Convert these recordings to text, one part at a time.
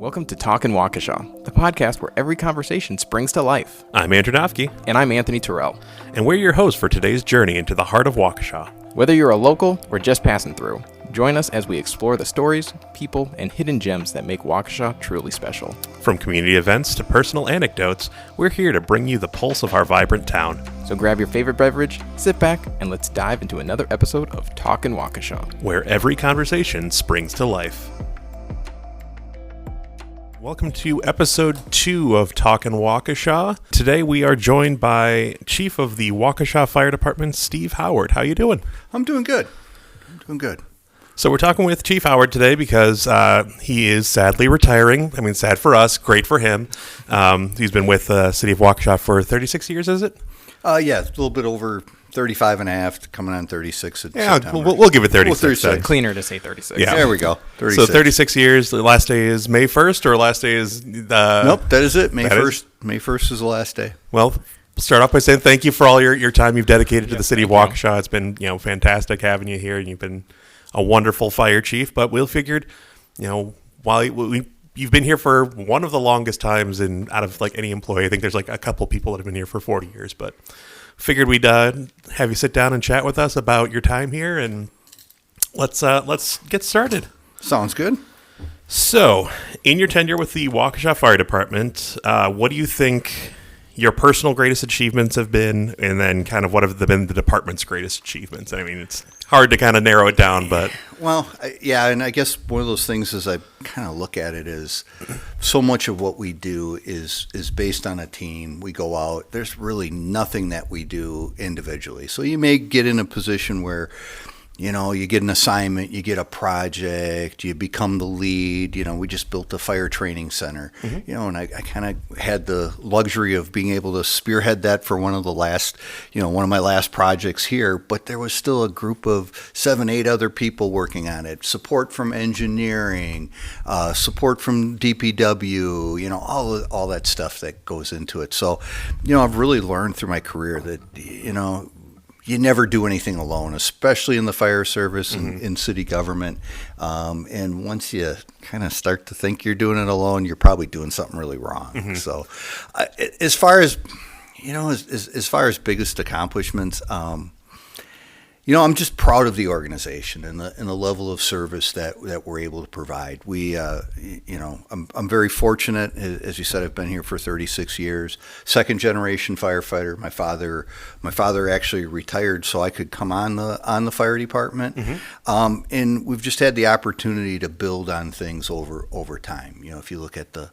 Welcome to Talkin' Waukesha, the podcast where every conversation springs to life. I'm Andrew Nofke. And I'm Anthony Terrell. And we're your hosts for today's journey into the heart of Waukesha. Whether you're a local or just passing through, join us as we explore the stories, people, and hidden gems that make Waukesha truly special. From community events to personal anecdotes, we're here to bring you the pulse of our vibrant town. So grab your favorite beverage, sit back, and let's dive into another episode of Talkin' Waukesha, where every conversation springs to life. Welcome to episode 2 of Talkin' Waukesha. Today we are joined by Chief of the Waukesha Fire Department, Steve Howard. How you doing? I'm doing good. So we're talking with Chief Howard today because he is sadly retiring. I mean, sad for us, great for him. He's been with the city of Waukesha for 36 years, is it? Yeah, it's a little bit over 35 and a half, coming on 36 in September. We'll give it 36. 36. Cleaner to say 36. Yeah. There we go. 36. So 36 years. The last day is May 1st, or last day is... Nope, that is it. May 1st. May 1st is the last day. Well, start off by saying thank you for all your time you've dedicated to the city of Waukesha. It's been fantastic having you here, and you've been a wonderful fire chief. But we figured, while you've been here for one of the longest times out of like any employee. I think there's like a couple people that have been here for 40 years, but figured we'd have you sit down and chat with us about your time here, and let's get started. Sounds good. So, in your tenure with the Waukesha Fire Department, what do you think your personal greatest achievements have been, and then kind of what have been the department's greatest achievements? I mean, it's hard to kind of narrow it down, but... Well, yeah, and I guess one of those things is I kind of look at it as so much of what we do is based on a team. We go out. There's really nothing that we do individually. So you may get in a position where you get an assignment, you get a project, you become the lead. We just built a fire training center, and I kind of had the luxury of being able to spearhead that for one of my last projects here. But there was still a group of 7-8 other people working on it. Support from engineering, support from DPW, all that stuff that goes into it. So, I've really learned through my career that, you never do anything alone, especially in the fire service and in city government. And once you kind of start to think you're doing it alone, you're probably doing something really wrong. So as far as, as far as biggest accomplishments, I'm just proud of the organization and the level of service that we're able to provide. I'm very fortunate. As you said, I've been here for 36 years. Second generation firefighter. My father actually retired so I could come on the fire department. And we've just had the opportunity to build on things over time. If you look at the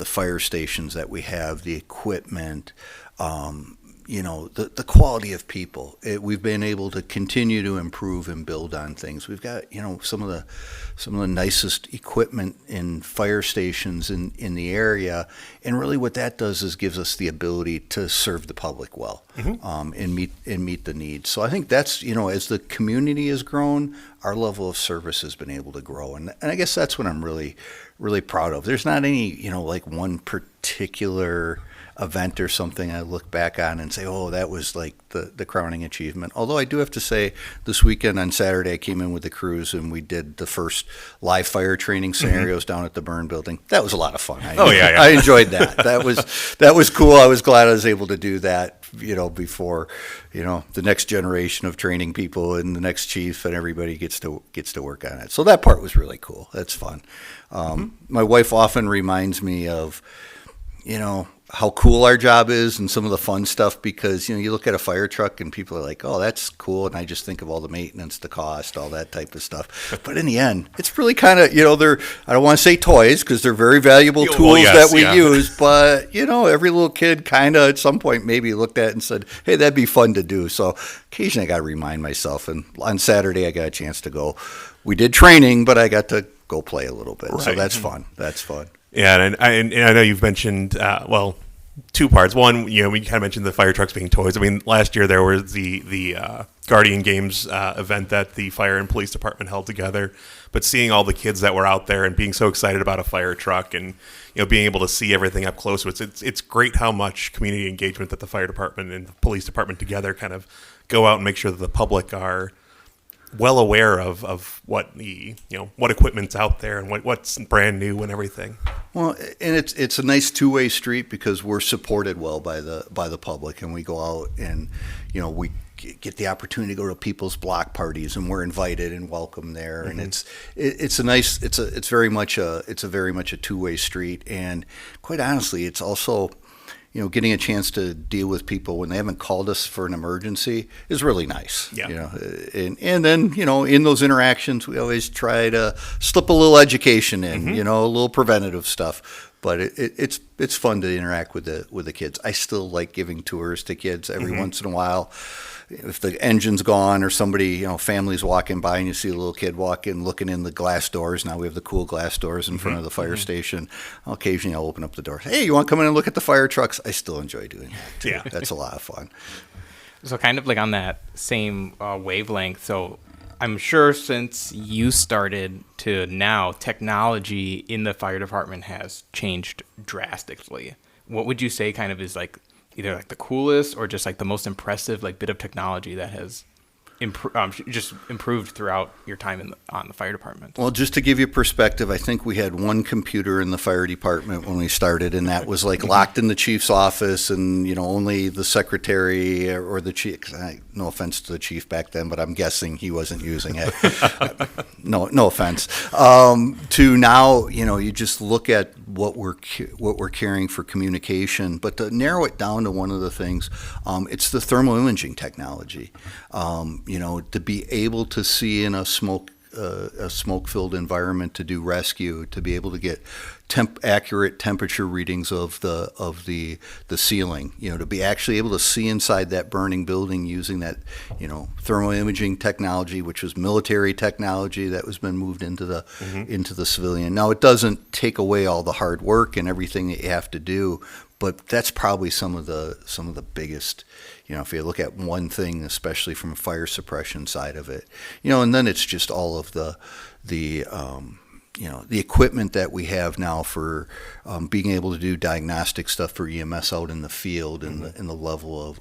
fire stations that we have, the equipment, the quality of people. We've been able to continue to improve and build on things. We've got, some of the nicest equipment in fire stations in the area. And really what that does is gives us the ability to serve the public well, and meet the needs. So I think that's, as the community has grown, our level of service has been able to grow. And I guess that's what I'm really, really proud of. There's not any, like one particular event or something I look back on and say, oh, that was like the crowning achievement. Although I do have to say, this weekend on Saturday, I came in with the crews and we did the first live fire training scenarios down at the burn building. That was a lot of fun. I enjoyed that. That was cool. I was glad I was able to do that, before, the next generation of training people and the next chief and everybody gets to work on it. So that part was really cool. That's fun. My wife often reminds me of, how cool our job is and some of the fun stuff, because, you look at a fire truck and people are like, oh, that's cool. And I just think of all the maintenance, the cost, all that type of stuff. But in the end, it's really kind of, I don't want to say toys because they're very valuable tools that we use. But, every little kid kind of at some point maybe looked at it and said, hey, that'd be fun to do. So occasionally I got to remind myself. And on Saturday, I got a chance to go. We did training, but I got to go play a little bit. Right. So that's fun. That's fun. Yeah, and I know you've mentioned, two parts. One, we kind of mentioned the fire trucks being toys. I mean, last year there was the Guardian Games event that the fire and police department held together. But seeing all the kids that were out there and being so excited about a fire truck and being able to see everything up close, it's great how much community engagement that the fire department and the police department together kind of go out and make sure that the public are well aware of what what equipment's out there and what's brand new and everything. Well, and it's a nice two-way street because we're supported well by the public, and we go out and we get the opportunity to go to people's block parties, and we're invited and welcome there. And it's very much a two-way street, and quite honestly, it's also getting a chance to deal with people when they haven't called us for an emergency is really nice. Yeah. And then, in those interactions, we always try to slip a little education in, a little preventative stuff. But it's fun to interact with the kids. I still like giving tours to kids every once in a while. If the engine's gone or somebody, family's walking by and you see a little kid walking, looking in the glass doors. Now we have the cool glass doors in front of the fire station. Occasionally I'll open up the door. Hey, you want to come in and look at the fire trucks? I still enjoy doing that too. Yeah. That's a lot of fun. So kind of like on that same wavelength. So I'm sure since you started to now, technology in the fire department has changed drastically. What would you say kind of is like either like the coolest or just like the most impressive like bit of technology that has just improved throughout your time on the fire department? Well, just to give you perspective, I think we had one computer in the fire department when we started, and that was like locked in the chief's office, and only the secretary or the chief. No offense to the chief back then, but I'm guessing he wasn't using it. No offense. To now, you just look at what we're carrying for communication, but to narrow it down to one of the things, it's the thermal imaging technology. To be able to see in a smoke-filled environment to do rescue, to be able to get accurate temperature readings of the ceiling, to be actually able to see inside that burning building using that, thermal imaging technology, which was military technology that was been moved into the civilian. Now, it doesn't take away all the hard work and everything that you have to do, but that's probably some of the biggest. If you look at one thing, especially from a fire suppression side of it, and then it's just all of the equipment that we have now for being able to do diagnostic stuff for EMS out in the field and the level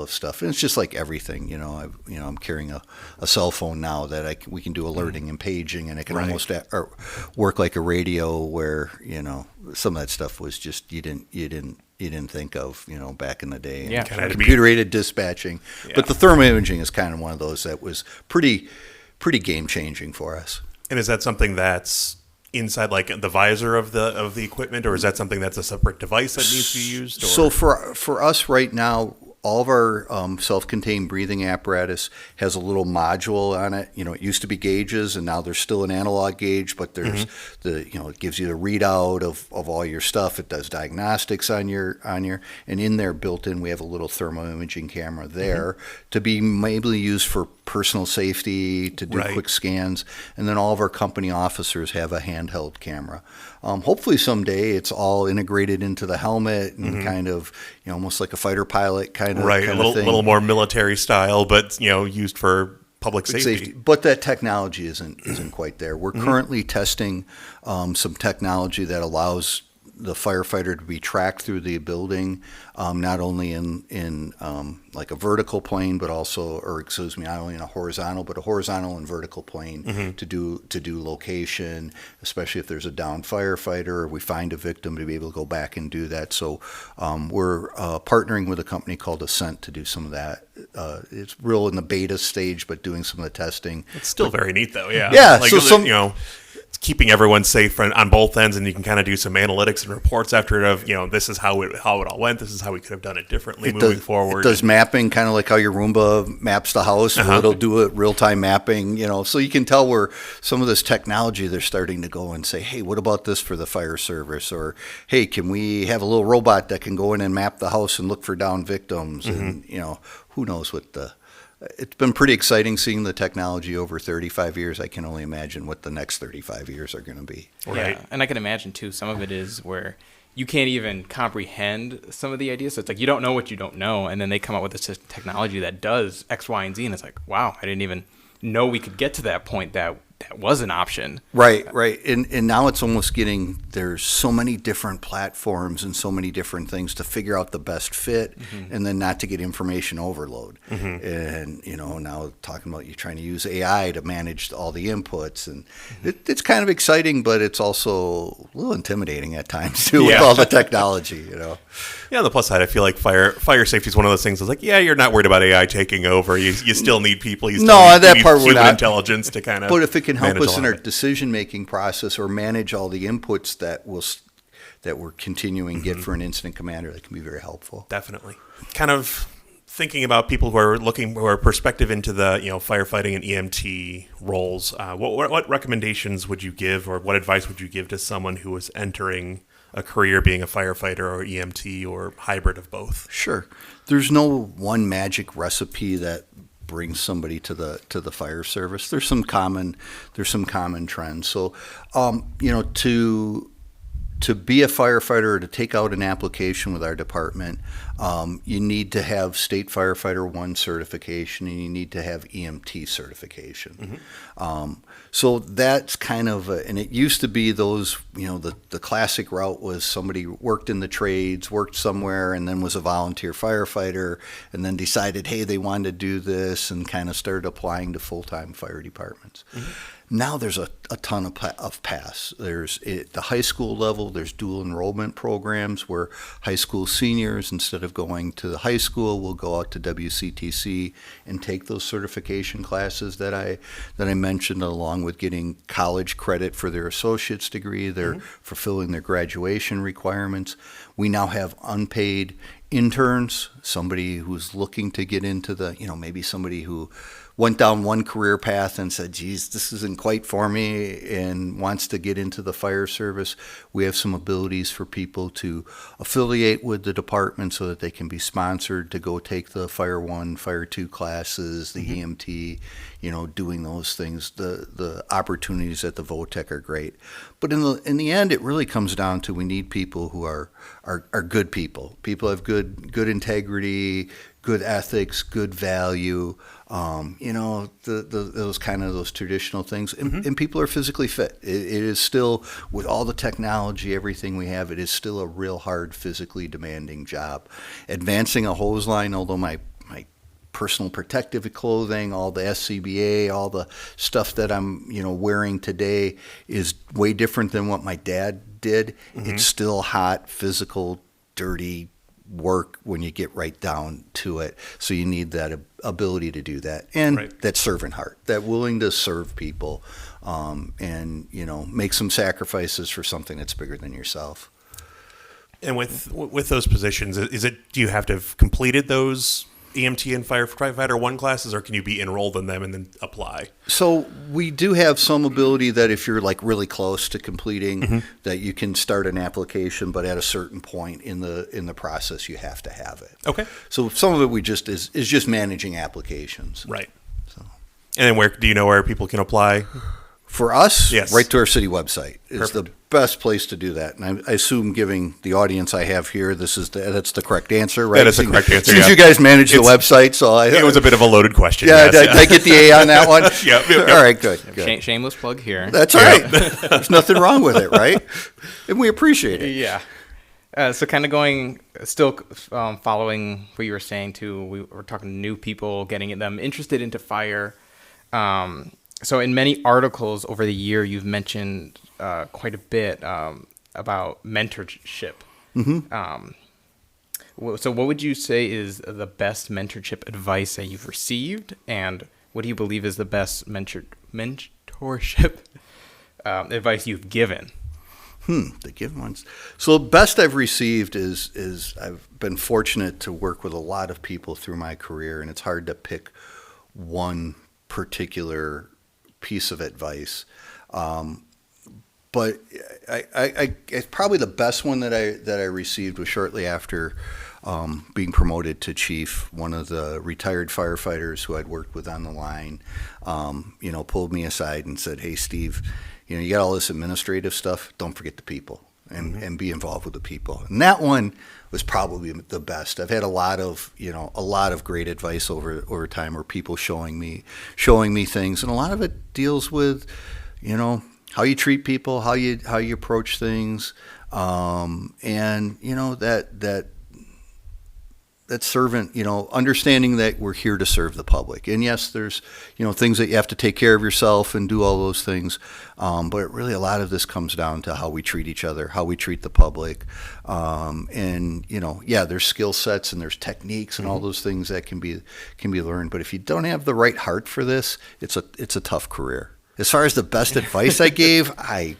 of stuff. And it's just like everything, I'm carrying a cell phone now that we can do alerting and paging, and it can almost work like a radio where, some of that stuff was just you didn't think of, back in the day. Yeah, computer-aided dispatching. Yeah. But the thermal imaging is kind of one of those that was pretty game-changing for us. And is that something that's inside like the visor of the equipment, or is that something that's a separate device that needs to be used? Or? So for us right now, all of our self-contained breathing apparatus has a little module on it. It used to be gauges, and now there's still an analog gauge, but there's it gives you the readout of all your stuff. It does diagnostics on your, and in there built in, we have a little thermal imaging camera there to be maybe used for personal safety, to do quick scans, and then all of our company officers have a handheld camera. Hopefully someday it's all integrated into the helmet and kind of, almost like a fighter pilot kind of thing. A little more military style, but used for public safety. But that technology isn't quite there. We're currently testing some technology that allows the firefighter to be tracked through the building, not only in like a vertical plane, but also, not only in a horizontal, but a horizontal and vertical plane to do location, especially if there's a downed firefighter or we find a victim, to be able to go back and do that. So we're partnering with a company called Ascent to do some of that. It's real in the beta stage, but doing some of the testing. It's still very neat, though. Yeah. Yeah. Like, it's keeping everyone safe on both ends, and you can kind of do some analytics and reports after it of, this is how it all went. This is how we could have done it differently moving forward. It does mapping, kind of like how your Roomba maps the house. It'll do it real-time mapping, so you can tell where some of this technology, they're starting to go and say, hey, what about this for the fire service? Or, hey, can we have a little robot that can go in and map the house and look for downed victims? And, who knows what it's been pretty exciting seeing the technology over 35 years. I can only imagine what the next 35 years are going to be. Right. Yeah, and I can imagine, too, some of it is where you can't even comprehend some of the ideas. So it's like you don't know what you don't know, and then they come up with this technology that does X, Y, and Z, and it's like, wow, I didn't even know we could get to that point that that was an option. Right. And now it's almost there's so many different platforms and so many different things to figure out the best fit and then not to get information overload. And, now talking about you trying to use AI to manage all the inputs. And it's kind of exciting, but it's also a little intimidating at times, too, with all the technology, Yeah, on the plus side, I feel like fire safety is one of those things that's like, yeah, you're not worried about AI taking over. You still need people. You still need part we're human not. Intelligence to kind of. But if it can help us in our it. decision-making process or manage all the inputs that we're continuing to get for an incident commander, that can be very helpful. Definitely. Kind of thinking about people who are perspective into the firefighting and EMT roles. What recommendations would you give, or what advice would you give to someone who is entering a career being a firefighter or EMT or hybrid of both? Sure. There's no one magic recipe that brings somebody to the fire service. There's some common trends. So, to be a firefighter or to take out an application with our department, you need to have State Firefighter 1 certification and you need to have EMT certification. So that's kind of and it used to be those, the classic route was somebody worked in the trades, worked somewhere, and then was a volunteer firefighter, and then decided, hey, they wanted to do this, and kind of started applying to full-time fire departments. Now there's a ton of paths. There's at the high school level, there's dual enrollment programs where high school seniors, instead of going to the high school, will go out to WCTC and take those certification classes that I mentioned, along with getting college credit for their associate's degree. They're fulfilling their graduation requirements. We now have unpaid interns, somebody who's looking to get into maybe somebody who went down one career path and said, geez, this isn't quite for me, and wants to get into the fire service. We have some abilities for people to affiliate with the department so that they can be sponsored to go take the Fire 1, Fire 2 classes, the EMT, doing those things. The opportunities at the VOTEC are great. But in the end, it really comes down to we need people who are good people. People have good integrity, good ethics, good value, those traditional things. And people are physically fit. It is still, with all the technology, everything we have, it is still a real hard, physically demanding job. Advancing a hose line, although my personal protective clothing, all the SCBA, all the stuff that I'm, wearing today is way different than what my dad did. It's still hot, physical, dirty work when you get right down to it. So you need that ability to do that, and that servant heart, that willing to serve people, and make some sacrifices for something that's bigger than yourself. And with those positions, do you have to have completed those EMT and Firefighter 1 classes, or can you be enrolled in them and then apply? So we do have some ability that if you're really close to completing, that you can start an application, but at a certain point in the process, you have to have it. Okay. So some of it is just managing applications. Right. So. And then do you know where people can apply? For us, yes. Right to our city website is Perfect. the best place to do that. And I assume, giving the audience I have here, that's the correct answer, right? That is the correct answer, Since you guys manage the website, so it was a bit of a loaded question. Yeah, yes. did I get the A on that one? Yep. All right, good. Shameless plug here. That's all right. There's nothing wrong with it, right? And we appreciate it. Yeah. So kind of following what you were saying too, we were talking to new people, getting them interested into fire. So in many articles over the year, you've mentioned quite a bit about mentorship. So what would you say is the best mentorship advice that you've received, and what do you believe is the best mentorship advice you've given? The given ones. So the best I've received is I've been fortunate to work with a lot of people through my career, and it's hard to pick one particular piece of advice. But I probably the best one that I received was shortly after being promoted to chief. One of the retired firefighters who I'd worked with on the line, pulled me aside and said, "Hey, Steve, you got all this administrative stuff. Don't forget the people." and be involved with the people. And that one was probably the best. I've had a lot of great advice over time, or people showing me things, and a lot of it deals with, how you treat people, how you approach things, and that servant, understanding that we're here to serve the public. And yes, there's, things that you have to take care of yourself and do all those things. But really a lot of this comes down to how we treat each other, how we treat the public. There's skill sets and there's techniques and all those things that can be learned. But if you don't have the right heart for this, it's a tough career. As far as the best advice I gave, I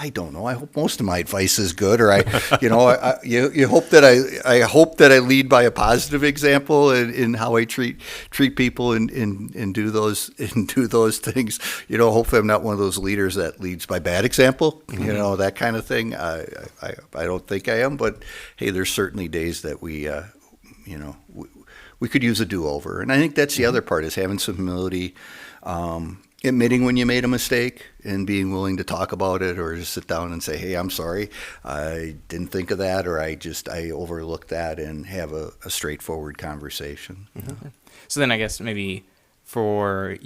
don't know. I hope most of my advice is good, or you hope that I lead by a positive example in how I treat people and do those things. Hopefully I'm not one of those leaders that leads by bad example. That kind of thing. I don't think I am, but hey, there's certainly days that we could use a do-over, and I think that's the other part, is having some humility. Admitting when you made a mistake and being willing to talk about it, or just sit down and say, hey, I'm sorry, I didn't think of that, or I overlooked that, and have a straightforward conversation. Mm-hmm. So then I guess maybe for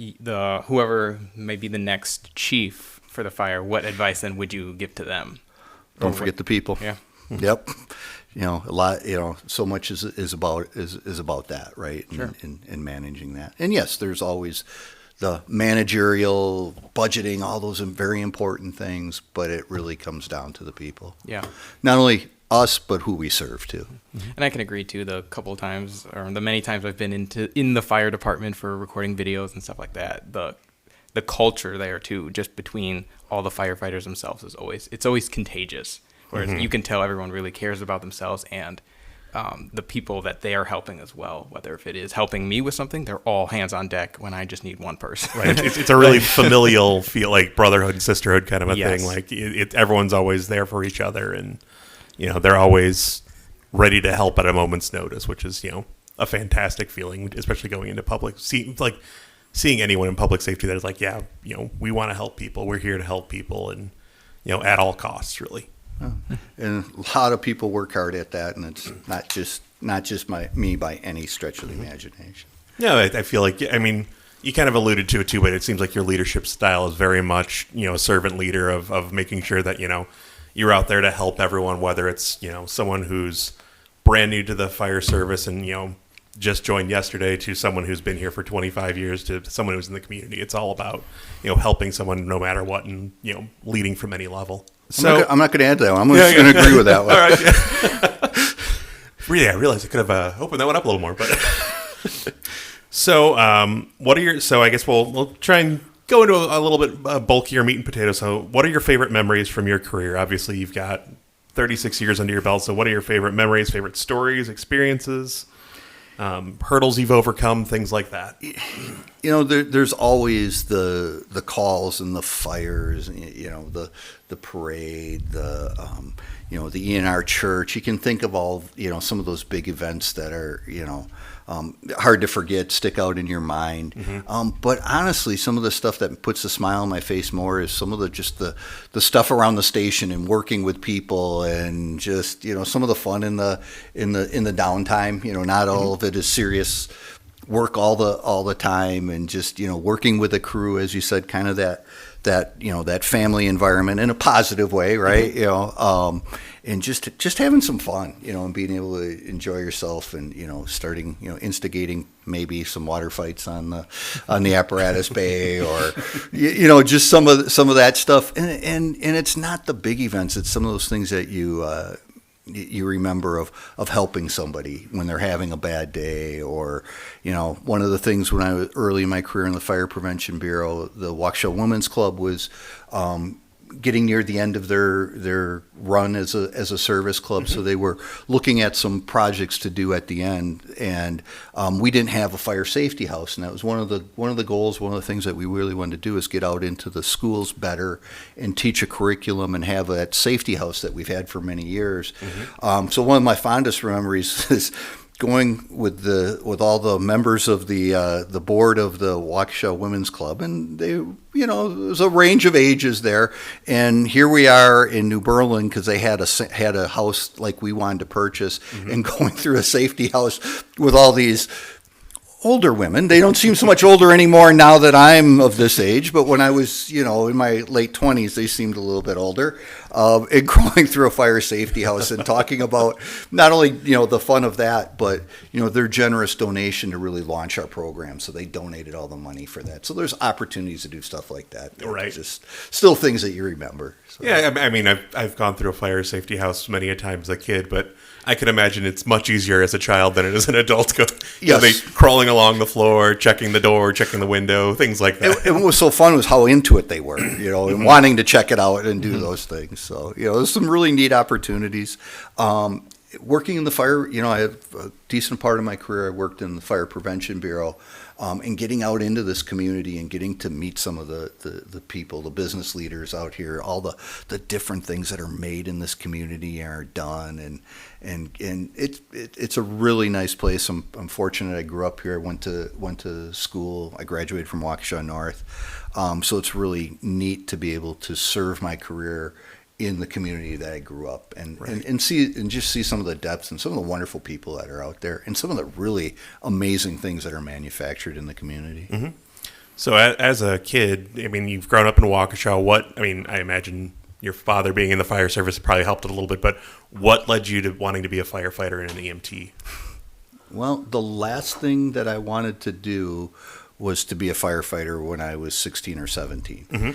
whoever may be the next chief for the fire, what advice then would you give to them? Don't forget the people. Yeah. Yep. A lot, so much is about that, right? Sure. And managing that. And yes, there's always the managerial, budgeting, all those very important things, but it really comes down to the people. Yeah. Not only us, but who we serve too. And I can agree too, the couple of times, or the many times I've been in the fire department for recording videos and stuff like that, the culture there too, just between all the firefighters themselves, it's always contagious. Whereas you can tell everyone really cares about themselves and the people that they are helping as well. Whether if it is helping me with something, they're all hands on deck when I just need one person. Right. It's a really familial feel, like brotherhood and sisterhood kind of a Yes. thing. Like everyone's always there for each other, and they're always ready to help at a moment's notice, which is a fantastic feeling, especially going into public. Seeing anyone in public safety that is like, we want to help people. We're here to help people, and at all costs, really. And a lot of people work hard at that, and it's not just me by any stretch of the imagination. Yeah, I feel like, you kind of alluded to it too, but it seems like your leadership style is very much, a servant leader of making sure that, you're out there to help everyone, whether it's, someone who's brand new to the fire service and, just joined yesterday, to someone who's been here for 25 years, to someone who's in the community. It's all about, helping someone no matter what, and, leading from any level. So I'm not going to add to that one. I'm just going to agree with that one. All right. Really, I realized I could have opened that one up a little more. But so, I guess we'll try and go into a little bit bulkier meat and potatoes. So, what are your favorite memories from your career? Obviously, you've got 36 years under your belt. So, what are your favorite memories, favorite stories, experiences, hurdles you've overcome, things like that? There's always the calls and the fires, the parade, the ENR church. You can think of all, some of those big events that are, hard to forget, stick out in your mind. But honestly, some of the stuff that puts a smile on my face more is some of the stuff around the station and working with people, and just, some of the fun in the downtime. Not all of it is serious work all the time, and just working with a crew, as you said, kind of that family environment in a positive way, right? And just having some fun, and being able to enjoy yourself, and starting, instigating maybe some water fights on the apparatus bay, or just some of that stuff. And it's not the big events; it's some of those things that you remember of helping somebody when they're having a bad day. Or one of the things when I was early in my career in the Fire Prevention Bureau, the Waukesha Women's Club was getting near the end of their run as a service club, so they were looking at some projects to do at the end, and we didn't have a fire safety house, and that was one of the goals. One of the things that we really wanted to do is get out into the schools better and teach a curriculum and have that safety house that we've had for many years. So one of my fondest memories is going with all the members of the board of the Waukesha Women's Club, and they, there's a range of ages there, and here we are in New Berlin because they had a house like we wanted to purchase, and going through a safety house with all these older women. They don't seem so much older anymore now that I'm of this age, but when I was, in my late 20s, they seemed a little bit older. And going through a fire safety house and talking about not only, the fun of that, but, their generous donation to really launch our program. So they donated all the money for that. So there's opportunities to do stuff like that. Right. Just still things that you remember. So. Yeah, I mean, I've gone through a fire safety house many a time as a kid, but I can imagine it's much easier as a child than it is an adult. Yes. They crawling along the floor, checking the door, checking the window, things like that. And what was so fun was how into it they were, and wanting to check it out and do those things. So, there's some really neat opportunities. Working in the fire, I had a decent part of my career. I worked in the Fire Prevention Bureau, and getting out into this community and getting to meet some of the people, the business leaders out here, all the different things that are made in this community are done, and it's a really nice place. I'm fortunate I grew up here. I went to school. I graduated from Waukesha North, so it's really neat to be able to serve my career in the community that I grew up and just see some of the depths and some of the wonderful people that are out there and some of the really amazing things that are manufactured in the community. Mm-hmm. So as a kid, I mean, you've grown up in Waukesha. I imagine your father being in the fire service probably helped it a little bit, but what led you to wanting to be a firefighter and an EMT? Well, the last thing that I wanted to do was to be a firefighter when I was 16 or 17. Mm-hmm.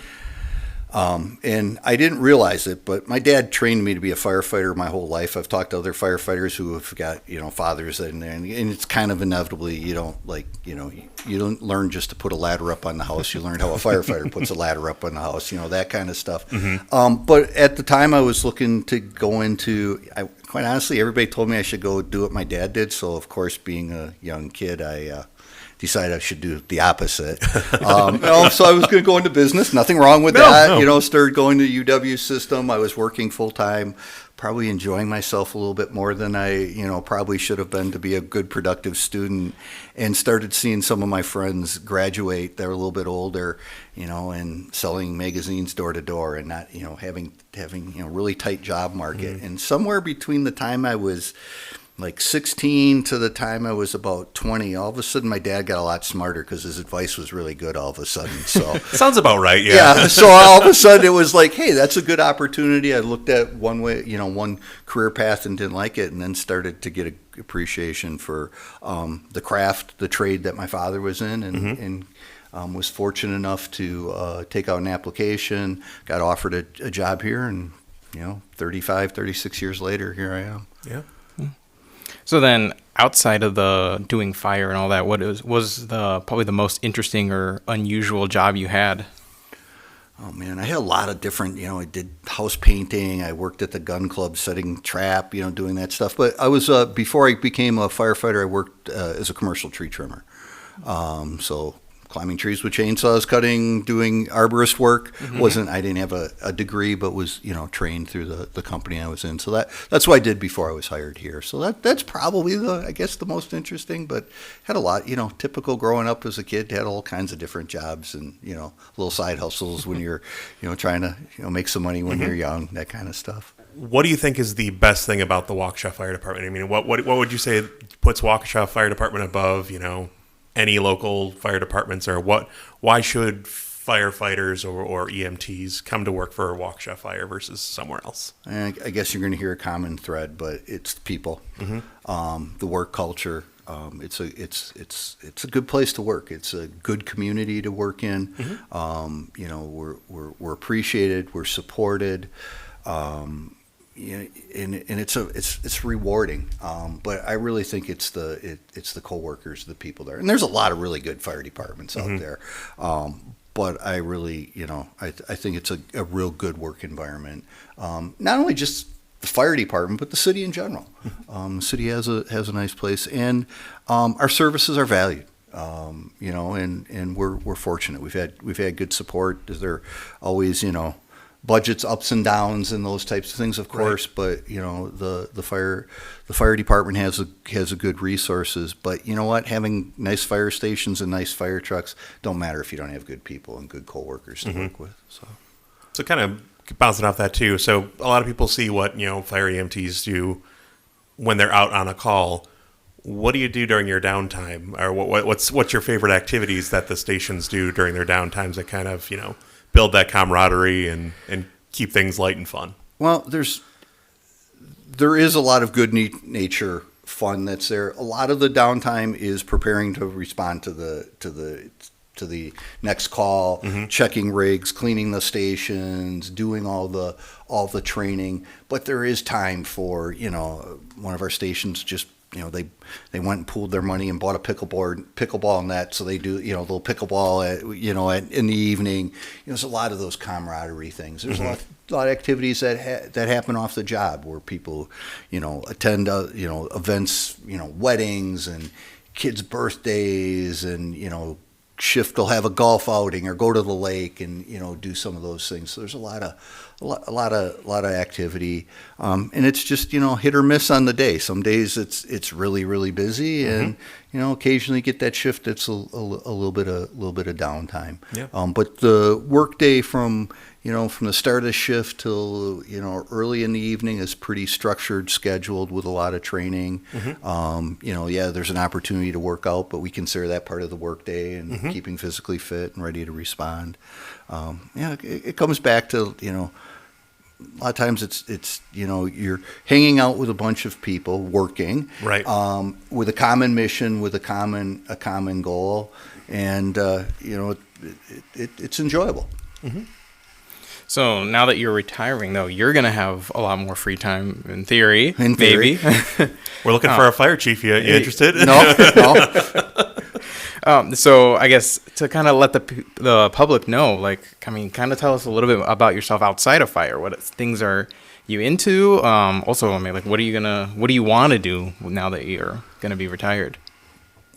And I didn't realize it, but my dad trained me to be a firefighter my whole life. I've talked to other firefighters who have got, fathers in there, and it's kind of inevitably, you don't learn just to put a ladder up on the house. You learn how a firefighter puts a ladder up on the house, that kind of stuff. Mm-hmm. But at the time I was looking to go quite honestly, everybody told me I should go do what my dad did. So of course, being a young kid, I decided I should do the opposite. So I was going to go into business. Nothing wrong with that. No. Started going to UW system. I was working full time, probably enjoying myself a little bit more than I, probably should have been to be a good, productive student, and started seeing some of my friends graduate. They're a little bit older, and selling magazines door to door, and not, having really tight job market. Mm-hmm. And somewhere between the time I was like 16 to the time I was about 20, all of a sudden my dad got a lot smarter because his advice was really good all of a sudden. So sounds about right. Yeah. So all of a sudden it was like, hey, that's a good opportunity. I looked at one career path and didn't like it, and then started to get an appreciation for the craft, the trade that my father was in, and was fortunate enough to take out an application, got offered a job here, and 36 years later, here I am. Yeah. So then, outside of the doing fire and all that, what was probably the most interesting or unusual job you had? Oh man, I had a lot of different. I did house painting. I worked at the gun club, setting trap. Doing that stuff. But I was before I became a firefighter, I worked as a commercial tree trimmer. So climbing trees with chainsaws, doing arborist work. Mm-hmm. I didn't have a degree, but was, trained through the company I was in. So that's what I did before I was hired here. So that's probably the most interesting, but had a lot, typical growing up as a kid, had all kinds of different jobs and, little side hustles when you're, trying to, make some money when you're young, that kind of stuff. What do you think is the best thing about the Waukesha Fire Department? I mean, what would you say puts Waukesha Fire Department above, any local fire departments, or why should firefighters or EMTs come to work for Waukesha Fire versus somewhere else? I guess you're going to hear a common thread, but it's the people, the work culture. It's a good place to work. It's a good community to work in. We're appreciated. We're supported. And it's rewarding, but I really think it's the coworkers, the people there, and there's a lot of really good fire departments out there. But I really, I think it's a real good work environment. Not only just the fire department, but the city in general. The city has a nice place, and our services are valued. And we're fortunate. We've had good support. They're always, budgets ups and downs and those types of things, of course. But the fire department has a good resources. But you know what? Having nice fire stations and nice fire trucks don't matter if you don't have good people and good coworkers to work with. So kind of bouncing off that too. So a lot of people see what fire EMTs do when they're out on a call. What do you do during your downtime, or what's your favorite activities that the stations do during their downtimes that kind of build that camaraderie and keep things light and fun? Well, there is a lot of good nature fun that's there. A lot of the downtime is preparing to respond to the next call, checking rigs, cleaning the stations, doing all the training. But there is time for one of our stations just they went and pooled their money and bought a pickleball net, so they do they'll pickleball in the evening. There's a lot of those camaraderie things. There's a lot of activities that happen off the job where people attend events, weddings and kids' birthdays, and shift will have a golf outing or go to the lake and do some of those things. So there's a lot of activity, and it's just hit or miss on the day. Some days it's really really busy, and occasionally get that shift that's a little bit of downtime. Yeah. But the work day from the start of the shift till early in the evening is pretty structured, scheduled with a lot of training. There's an opportunity to work out, but we consider that part of the work day and keeping physically fit and ready to respond. It comes back to a lot of times it's you're hanging out with a bunch of people working right, with a common mission, with a common goal, and it's enjoyable. So now that you're retiring, though, you're going to have a lot more free time in theory. Maybe. We're looking for a fire chief. You interested? No. So I guess to kind of let the public know, kind of tell us a little bit about yourself outside of fire. What things are you into? Also, what do you want to do now that you're going to be retired?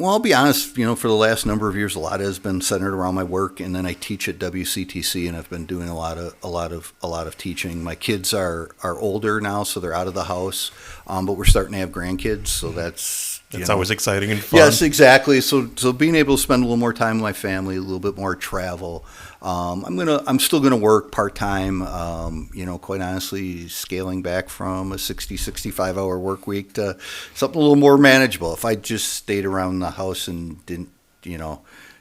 Well, I'll be honest, for the last number of years, a lot has been centered around my work, and then I teach at WCTC, and I've been doing a lot of teaching. My kids are older now, so they're out of the house, but we're starting to have grandkids, so that's always exciting and fun. Yes, exactly. So being able to spend a little more time with my family, a little bit more travel. I'm still gonna work part time. Quite honestly, scaling back from a 65 hour work week to something a little more manageable. If I just stayed around the house and didn't,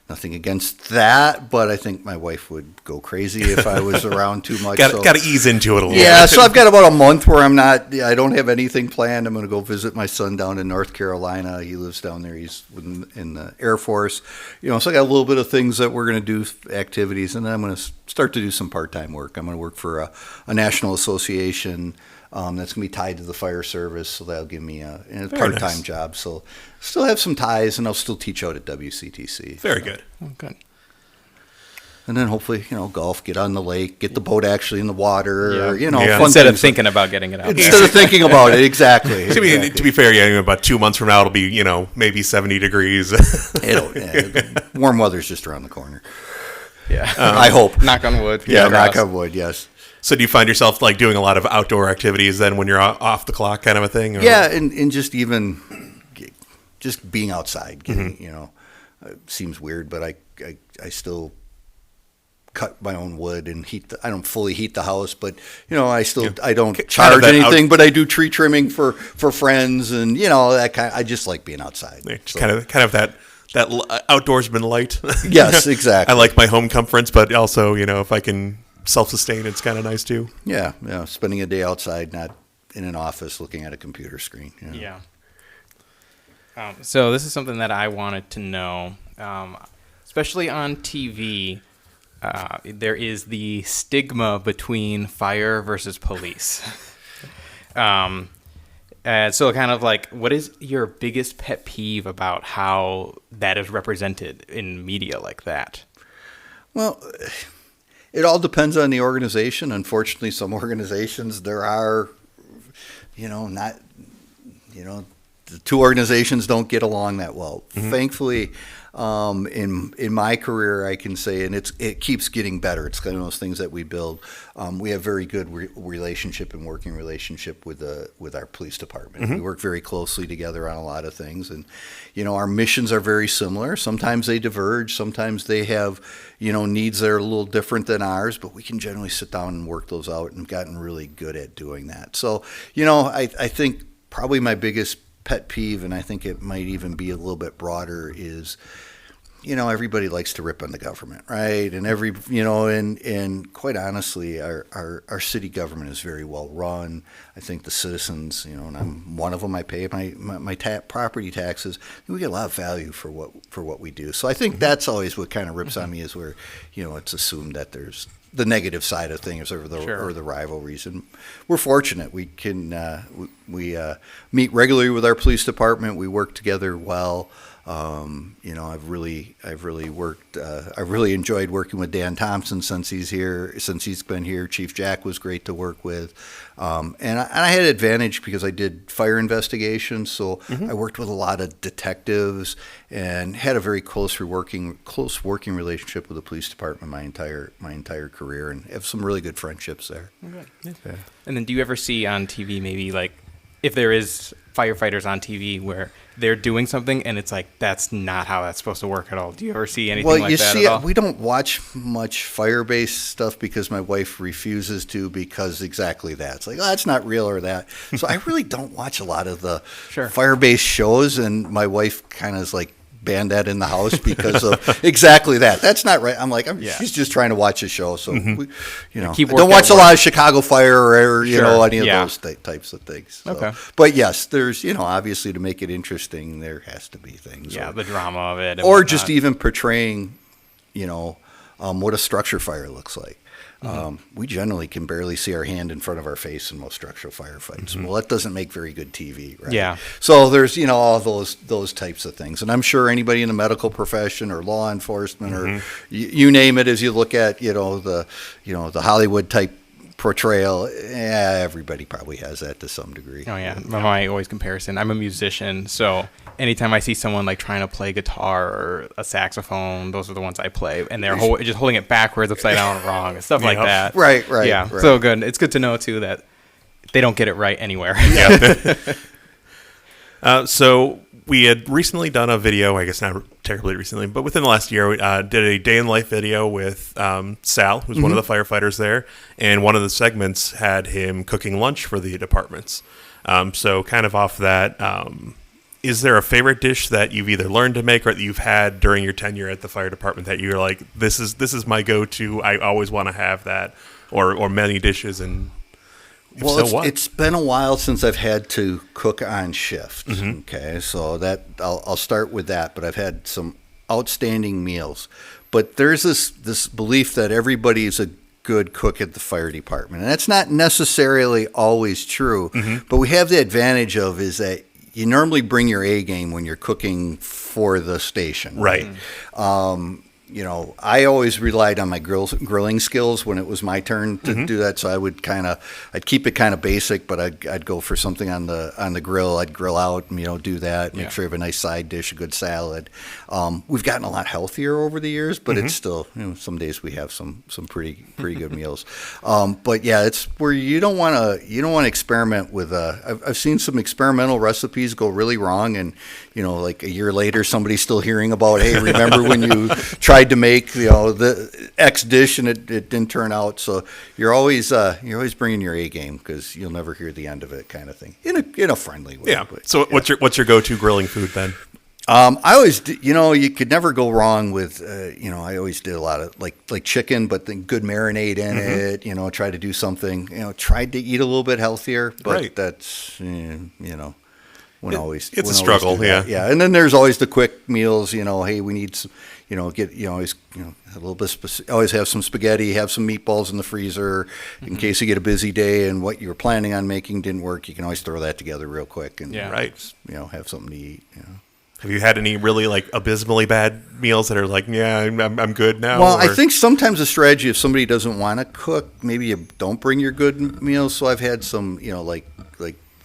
nothing against that, but I think my wife would go crazy if I was around too much. Got to ease into it a little. Yeah, so I've got about a month where I don't have anything planned. I'm going to go visit my son down in North Carolina. He lives down there. He's in the Air Force. So I got a little bit of things that we're going to do, activities, and then I'm going to start to do some part-time work. I'm going to work for a national association that's going to be tied to the fire service, so that'll give me a part-time job. So still have some ties, and I'll still teach out at WCTC. Very good. Oh, good. And then hopefully, golf, get on the lake, get the boat actually in the water, Yeah. fun Instead of things thinking about getting it out. Instead of thinking about it, exactly. To be fair, about 2 months from now, it'll be, maybe 70 degrees. Warm weather's just around the corner. Yeah. I hope. Knock on wood. Yeah, knock on wood, yes. So do you find yourself doing a lot of outdoor activities then when you're off the clock kind of a thing? Or? Yeah, and just being outside, getting, it seems weird, but I still cut my own wood and I don't fully heat the house, but I don't charge anything, but I do tree trimming for friends, and that kind. I just like being outside. Yeah, kind of that outdoorsman light. Yes, exactly. I like my home comforts, but also if I can self-sustain, it's kind of nice too. Yeah, spending a day outside, not in an office looking at a computer screen. Yeah. So this is something that I wanted to know, especially on TV. There is the stigma between fire versus police. So kind of what is your biggest pet peeve about how that is represented in media like that? Well, it all depends on the organization. Unfortunately, some organizations, there are, not, the two organizations don't get along that well. Thankfully, in my career, I can say, and it keeps getting better. It's kind of those things that we build. We have very good relationship and working relationship with our police department. We work very closely together on a lot of things, and our missions are very similar. Sometimes they diverge. Sometimes they have needs that are a little different than ours, but we can generally sit down and work those out, and gotten really good at doing that. So I think probably my biggest pet peeve, and I think it might even be a little bit broader, is everybody likes to rip on the government, right? And and quite honestly, our city government is very well run. I think the citizens, and I'm one of them. I pay my property taxes. And we get a lot of value for what we do. So I think that's always what kind of rips on me, is where it's assumed that there's the negative side of things, or the rivalries. And we're fortunate. We can we meet regularly with our police department. We work together well. I've really enjoyed working with Dan Thompson since he's been here. Chief Jack was great to work with. And I had an advantage because I did fire investigations, so I worked with a lot of detectives and had a very close working relationship with the police department my entire career, and have some really good friendships there. Okay. Yeah. And then, do you ever see on TV, maybe like if there is firefighters on TV where they're doing something and it's like, that's not how that's supposed to work at all? Do you ever see anything like that at all? We don't watch much fire-based stuff because my wife refuses to, because exactly that. It's like, that's not real, or that. So I really don't watch a lot of the fire-based shows, and my wife kind of is like, banned that in the house because of exactly that. That's not right. I'm like, she's just trying to watch a show. So, don't watch a lot of Chicago Fire or any of those types of things. So. Okay. But yes, there's, obviously, to make it interesting, there has to be things. Yeah, the drama of it. Or just even portraying, what a structure fire looks like. We generally can barely see our hand in front of our face in most structural firefights. Well, that doesn't make very good TV, right? Yeah. So there's, all those types of things. And I'm sure anybody in the medical profession or law enforcement or you name it, as you look at, the Hollywood type portrayal, everybody probably has that to some degree. Oh, yeah. My always comparison, I'm a musician, so anytime I see someone like trying to play guitar or a saxophone, those are the ones I play, and they're just holding it backwards, upside down, wrong, and stuff like that. Right. Yeah, right. So good. It's good to know, too, that they don't get it right anywhere. Yeah. So we had recently done a video, I guess not terribly recently, but within the last year, we did a day in life video with Sal, who's one of the firefighters there, and one of the segments had him cooking lunch for the departments. So kind of off that, is there a favorite dish that you've either learned to make or that you've had during your tenure at the fire department that you're like, this is my go-to, I always want to have that, or many dishes? And well, it's been a while since I've had to cook on shift. Okay, so that I'll start with that. But I've had some outstanding meals. But there's this belief that everybody is a good cook at the fire department, and that's not necessarily always true. But we have the advantage of is that you normally bring your A game when you're cooking for the station, right? I always relied on my grilling skills when it was my turn to do that. So I'd keep it kind of basic, but I'd go for something on the grill. I'd grill out and, do that, make sure you have a nice side dish, a good salad. We've gotten a lot healthier over the years, but it's still, some days we have some pretty good meals. But yeah, it's where you don't want to experiment with, I've seen some experimental recipes go really wrong, and, like a year later, somebody's still hearing about, hey, remember when you tried to make the X dish and it didn't turn out. So you're always bringing your A game, because you'll never hear the end of it, kind of thing, in a friendly way. Yeah. So what's your go-to grilling food then? I always, you could never go wrong with, I always did a lot of like chicken, but then good marinade in it. Try to do something. Tried to eat a little bit healthier, but that's it's a struggle. Yeah. And then there's always the quick meals. Hey, we need some. Always a little bit. Always have some spaghetti, have some meatballs in the freezer in case you get a busy day and what you were planning on making didn't work. You can always throw that together real quick and have something to eat. Have you had any really like abysmally bad meals that are like, I'm good now? Well, I think sometimes the strategy, if somebody doesn't want to cook, maybe you don't bring your good meals. So I've had some, like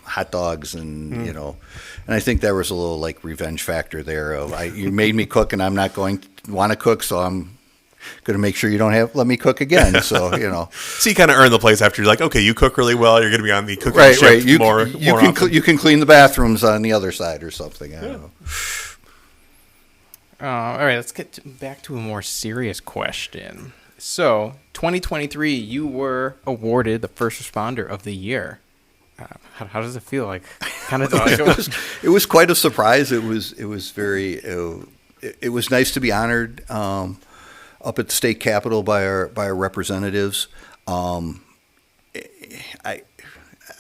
hot dogs and and I think there was a little like revenge factor there of you made me cook and I'm not going to want to cook, so I'm going to make sure you don't let me cook again. So So you kind of earn the place after you're like, okay, you cook really well. You're going to be on the cooking right. shift You more often. you can clean the bathrooms on the other side or something. I don't know. All right, let's get back to a more serious question. So, 2023, you were awarded the First Responder of the Year. How does it feel? Like, kind of. It was quite a surprise. It was very. It was nice to be honored up at the state capitol by our representatives.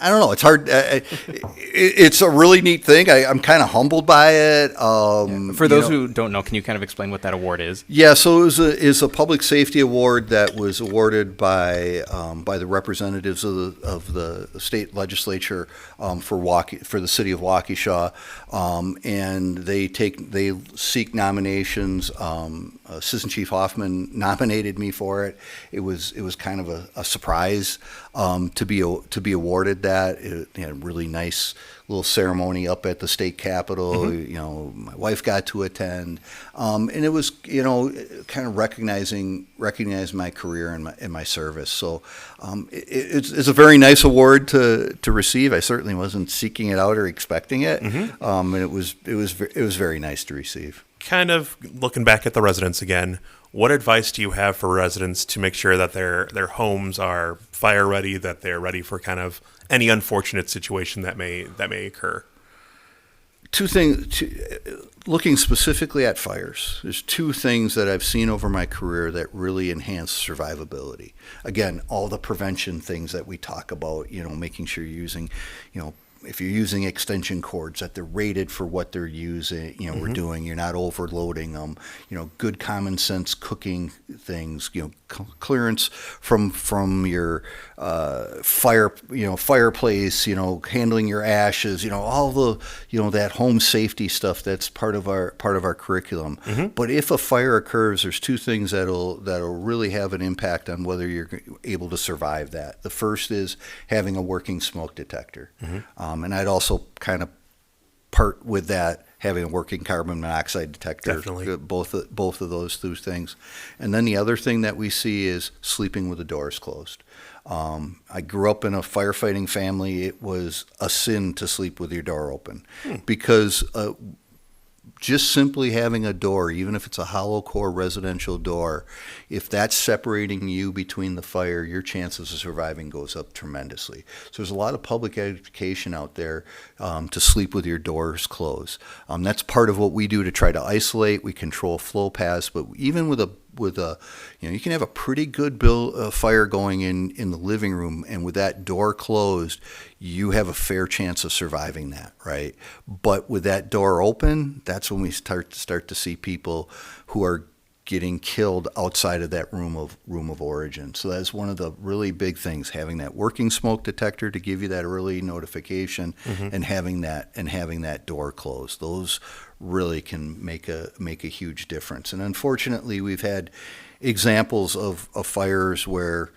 I don't know. It's hard. It's a really neat thing. I'm kind of humbled by it. For those who don't know, can you kind of explain what that award is? Yeah, so it is a public safety award that was awarded by the representatives of the state legislature for the city of Waukesha, and they seek nominations. Assistant Chief Hoffman nominated me for it. It was kind of a surprise to be awarded that. It had a really nice little ceremony up at the state capitol. My wife got to attend, and it was kind of recognizing my career and my service. So it's a very nice award to receive. I certainly wasn't seeking it out or expecting it, and it was very nice to receive. Kind of looking back at the residents again, what advice do you have for residents to make sure that their homes are fire ready, that they're ready for kind of any unfortunate situation that may occur? Two things. Looking specifically at fires, there's two things that I've seen over my career that really enhance survivability. Again, all the prevention things that we talk about, making sure you're using, if you're using extension cords, that they're rated for what they're using, we're doing, you're not overloading them, good common sense cooking things, clearance from your fireplace, handling your ashes, all the, that home safety stuff that's part of our curriculum. But if a fire occurs, there's two things that'll really have an impact on whether you're able to survive that. The first is having a working smoke detector. And I'd also kind of part with that, having a working carbon monoxide detector. Definitely. Both of those two things. And then the other thing that we see is sleeping with the doors closed. I grew up in a firefighting family. It was a sin to sleep with your door open because just simply having a door, even if it's a hollow core residential door, if that's separating you between the fire, your chances of surviving goes up tremendously. So there's a lot of public education out there to sleep with your doors closed. That's part of what we do to try to isolate. We control flow paths, but even with a you can have a pretty good fire going in the living room, and with that door closed, you have a fair chance of surviving that, right? But with that door open, that's when we start to see people who are getting killed outside of that room of origin. So that's one of the really big things, having that working smoke detector to give you that early notification, and having that door closed. Those really can make a huge difference. And unfortunately, we've had examples of fires where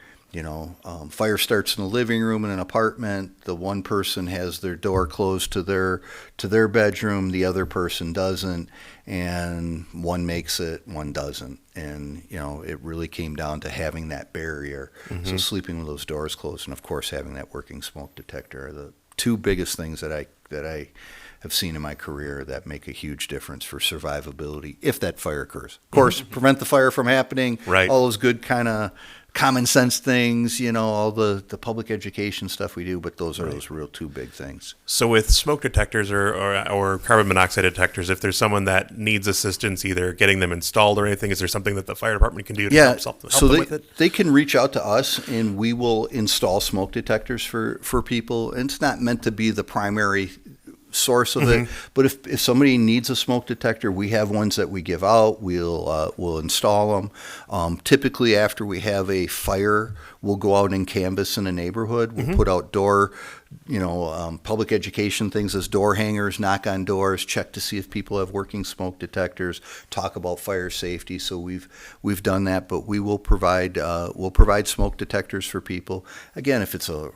fire starts in the living room in an apartment. The one person has their door closed to their bedroom, the other person doesn't, and one makes it, one doesn't. And it really came down to having that barrier. So sleeping with those doors closed, and of course having that working smoke detector are the two biggest things that I have seen in my career that make a huge difference for survivability if that fire occurs. Of course, prevent the fire from happening. Right. All those good kind of common sense things, all the public education stuff we do, but those are those real two big things. So with smoke detectors or carbon monoxide detectors, if there's someone that needs assistance, either getting them installed or anything, is there something that the fire department can do to help them with it? They can reach out to us, and we will install smoke detectors for people. And it's not meant to be the primary source of it, but if somebody needs a smoke detector, we have ones that we give out. We'll install them. Typically, after we have a fire, we'll go out and canvass in a neighborhood. We'll put out door public education things as door hangers, knock on doors, check to see if people have working smoke detectors, talk about fire safety. So we've done that, but we will provide smoke detectors for people. Again, if it's a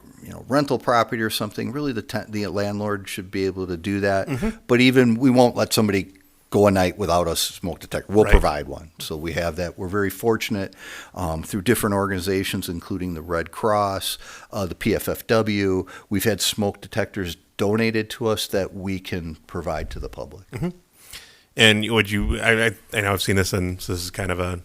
rental property or something, really the landlord should be able to do that. But even we won't let somebody go a night without a smoke detector. We'll provide one. So we have that. We're very fortunate through different organizations, including the Red Cross, the PFFW. We've had smoke detectors donated to us that we can provide to the public. And would you, I know I've seen this, and so this is kind of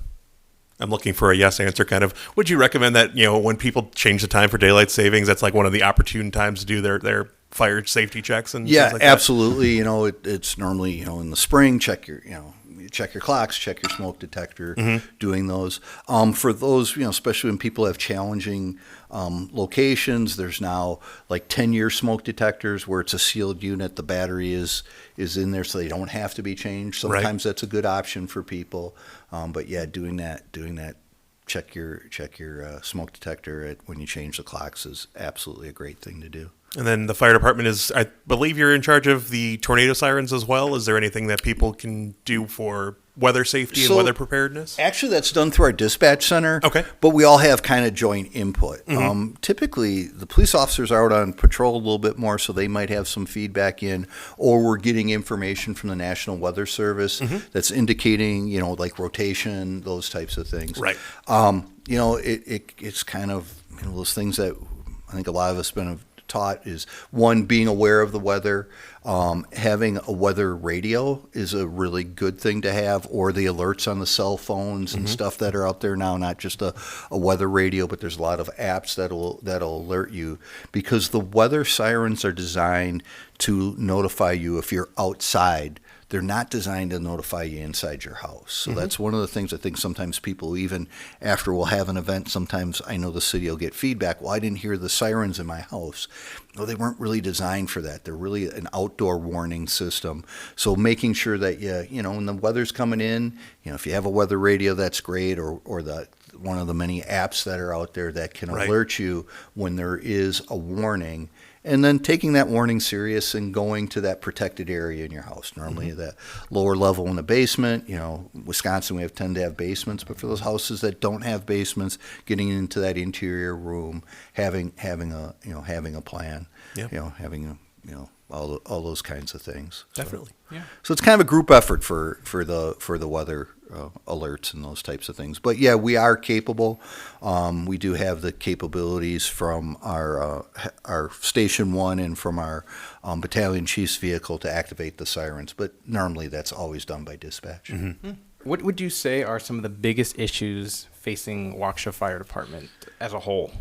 I'm looking for a yes answer kind of. Would you recommend that, when people change the time for daylight savings, that's like one of the opportune times to do their fire safety checks and things like absolutely. It's normally, in the spring, check your clocks, check your smoke detector, doing those. For those, especially when people have challenging locations, there's now like 10-year smoke detectors where it's a sealed unit. The battery is in there, so they don't have to be changed. Sometimes that's a good option for people. But yeah, doing that, check your smoke detector when you change the clocks is absolutely a great thing to do. And then the fire department I believe you're in charge of the tornado sirens as well. Is there anything that people can do for weather safety and weather preparedness? Actually, that's done through our dispatch center. Okay. But we all have kind of joint input. Typically, the police officers are out on patrol a little bit more, so they might have some feedback in, or we're getting information from the National Weather Service that's indicating, like rotation, those types of things. Right. It's kind of those things that I think a lot of us been taught is, one, being aware of the weather. Having a weather radio is a really good thing to have, or the alerts on the cell phones and stuff that are out there now, not just a weather radio, but there's a lot of apps that'll alert you, because the weather sirens are designed to notify you if you're outside. They're not designed to notify you inside your house. So that's one of the things I think sometimes people, even after we'll have an event, sometimes I know the city will get feedback, well, I didn't hear the sirens in my house. No, they weren't really designed for that. They're really an outdoor warning system. So making sure that when the weather's coming in, if you have a weather radio, that's great, or one of the many apps that are out there that can alert you when there is a warning. And then taking that warning serious and going to that protected area in your house. Normally that lower level in the basement, Wisconsin, we tend to have basements, but for those houses that don't have basements, getting into that interior room, having a plan, having all those kinds of things. Definitely. So it's kind of a group effort for the weather alerts and those types of things. But yeah, we are capable. We do have the capabilities from our Station 1 and from our battalion chief's vehicle to activate the sirens. But normally that's always done by dispatch. What would you say are some of the biggest issues facing Waukesha Fire Department as a whole?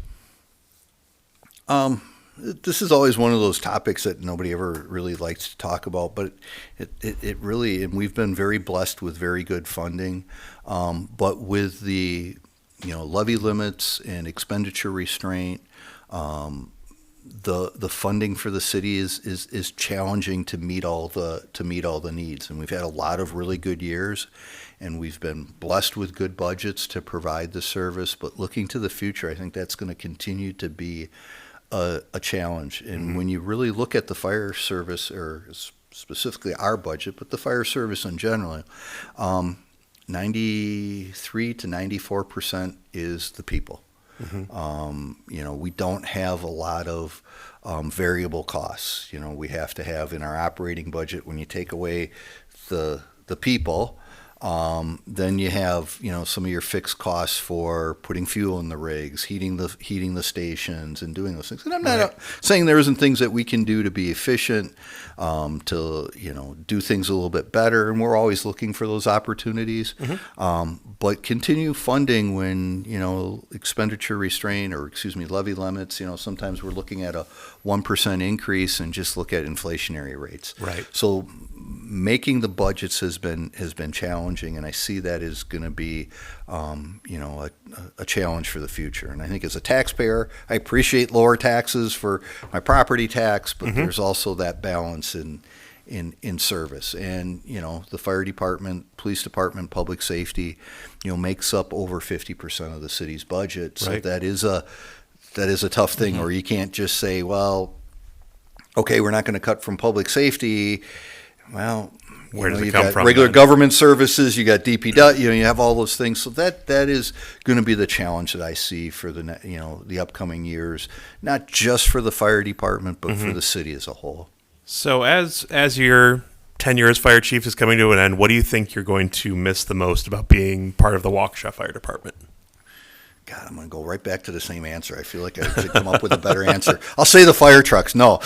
This is always one of those topics that nobody ever really likes to talk about, but it really, and we've been very blessed with very good funding, but with the levy limits and expenditure restraint, the funding for the city is challenging to meet all the needs, and we've had a lot of really good years, and we've been blessed with good budgets to provide the service. But looking to the future, I think that's going to continue to be a challenge. And when you really look at the fire service, or specifically our budget, but the fire service in general, 93 to 94% is the people. We don't have a lot of variable costs. We have to have in our operating budget, when you take away the people, then you have some of your fixed costs for putting fuel in the rigs, heating the stations, and doing those things. And I'm not saying there isn't things that we can do to be efficient, to do things a little bit better, and we're always looking for those opportunities. But continue funding when expenditure restraint, or levy limits. Sometimes we're looking at a 1% increase and just look at inflationary rates. Right. So making the budgets has been challenging, and I see that is going to be a challenge for the future. And I think as a taxpayer, I appreciate lower taxes for my property tax, but there's also that balance in service. And the fire department, police department, public safety, makes up over 50% of the city's budget. So that is a tough thing. Or you can't just say, well, okay, we're not going to cut from public safety. Well, Where does it you come got from regular then? government services, you got DPW, you have all those things. So that is going to be the challenge that I see for the upcoming years, not just for the fire department, but for the city as a whole. So as your tenure as fire chief is coming to an end, what do you think you're going to miss the most about being part of the Waukesha Fire Department? God, I'm going to go right back to the same answer. I feel like I should come up with a better answer. I'll say the fire trucks. No,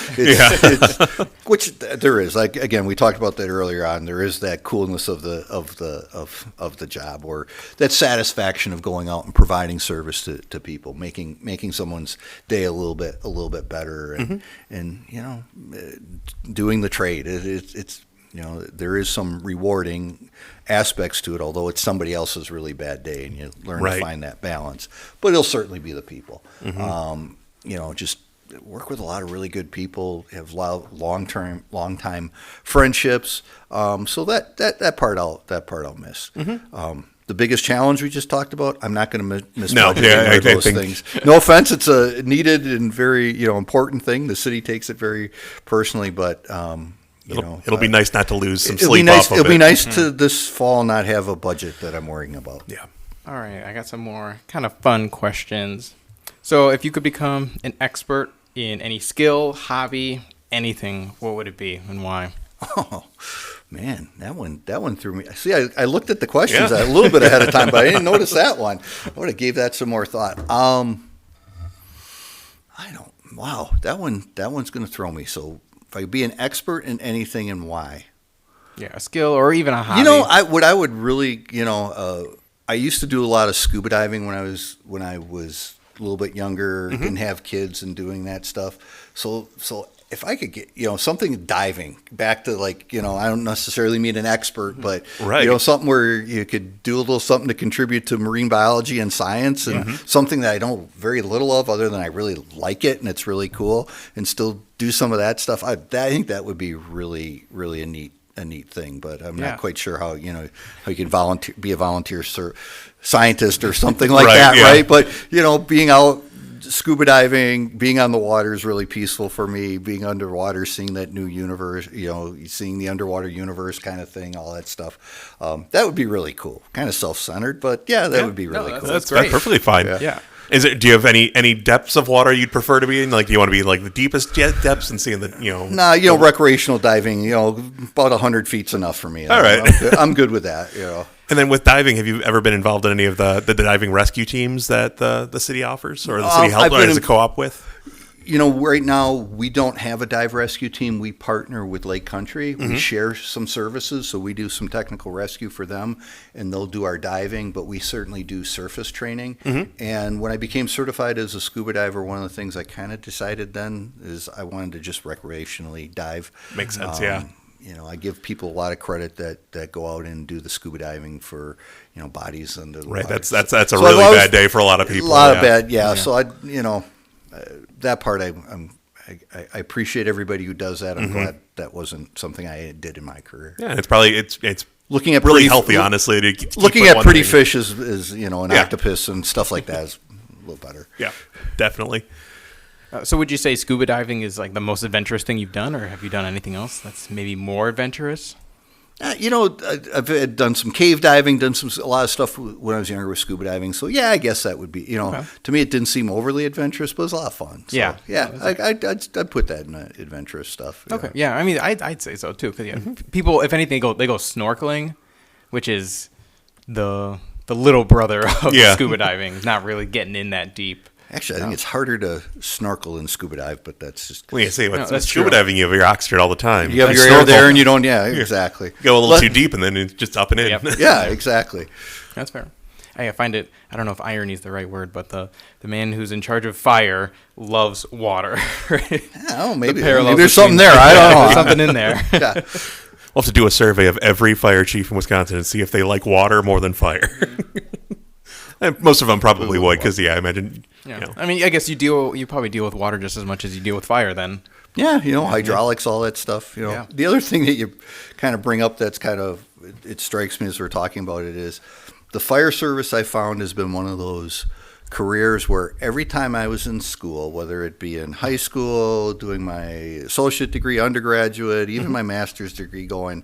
which there is. Like again, we talked about that earlier on. There is that coolness of the job, or that satisfaction of going out and providing service to people, making someone's day a little bit better, and doing the trade. It's there is some rewarding aspects to it, although it's somebody else's really bad day, and you learn to find that balance. But it'll certainly be the people. Just work with a lot of really good people, have long time friendships. So that part I'll miss. The biggest challenge we just talked about, I'm not going to miss those things. No offense, it's a needed and very important thing. The city takes it very personally, but it'll be nice not to lose some sleep off of it. It'll be nice to this fall not have a budget that I'm worrying about. Yeah. All right, I got some more kind of fun questions. So if you could become an expert in any skill, hobby, anything, what would it be and why? Oh, man, that one threw me. See, I looked at the questions a little bit ahead of time, but I didn't notice that one. I would have gave that some more thought. Wow, that one's going to throw me. So if I could be an expert in anything and why? Yeah, a skill or even a hobby. I would really, I used to do a lot of scuba diving when I was a little bit younger, didn't have kids and doing that stuff. So if I could get, something diving back to I don't necessarily mean an expert, but something where you could do a little something to contribute to marine biology and science, and something that I know very little of other than I really like it and it's really cool, and still do some of that stuff. I think that would be really, really a neat thing, but I'm not quite sure how you can be a volunteer scientist or something like that, right? But being out scuba diving, being on the water is really peaceful for me. Being underwater, seeing that new universe, seeing the underwater universe kind of thing, all that stuff, that would be really cool. Kind of self-centered, but that would be really cool. That's great. That's perfectly fine. Yeah. Do you have any depths of water you'd prefer to be in? Like, do you want to be like the deepest depths and seeing the Nah, recreational diving. About 100 feet's enough for me. All right, I'm good with that. And then with diving, have you ever been involved in any of the diving rescue teams that the city offers, or the city help as a co-op with? Right now we don't have a dive rescue team. We partner with Lake Country. We share some services, so we do some technical rescue for them, and they'll do our diving, but we certainly do surface training. And when I became certified as a scuba diver, one of the things I kind of decided then is I wanted to just recreationally dive. Makes sense, yeah. I give people a lot of credit that go out and do the scuba diving for, bodies under the water. That's a really bad day for a lot of people. A lot of bad, yeah. So that part I appreciate everybody who does that. I'm glad that wasn't something I did in my career. Yeah, and it's looking at really healthy, honestly. To keep looking at pretty fish is an octopus and stuff like that is a little better. Yeah, definitely. So would you say scuba diving is like the most adventurous thing you've done, or have you done anything else that's maybe more adventurous? I've done some cave diving, a lot of stuff when I was younger with scuba diving. So yeah, I guess that would be, to me it didn't seem overly adventurous, but it was a lot of fun. So, I'd put that in adventurous stuff. Yeah. Okay, yeah, I mean, I'd say so too, because people, if anything, they go snorkeling, which is the little brother of scuba diving, not really getting in that deep. Actually, I think it's harder to snorkel than scuba dive, but that's just... Well, you see, with scuba diving, you have your oxygen all the time. You have your air there, and you don't... Yeah, exactly. You go a little too deep, and then it's just up and in. Yep. Yeah, exactly. That's fair. I find it... I don't know if irony is the right word, but the man who's in charge of fire loves water. Right? Oh, maybe there's something there. I don't know. There's something in there. Yeah. We'll have to do a survey of every fire chief in Wisconsin and see if they like water more than fire. And most of them probably would, because I imagine. Yeah. I mean, I guess you probably deal with water just as much as you deal with fire. Then. Yeah, hydraulics, all that stuff. The other thing that you kind of bring up that's kind of it strikes me as we're talking about it is the fire service. I found has been one of those careers where every time I was in school, whether it be in high school, doing my associate degree, undergraduate, even my master's degree, going,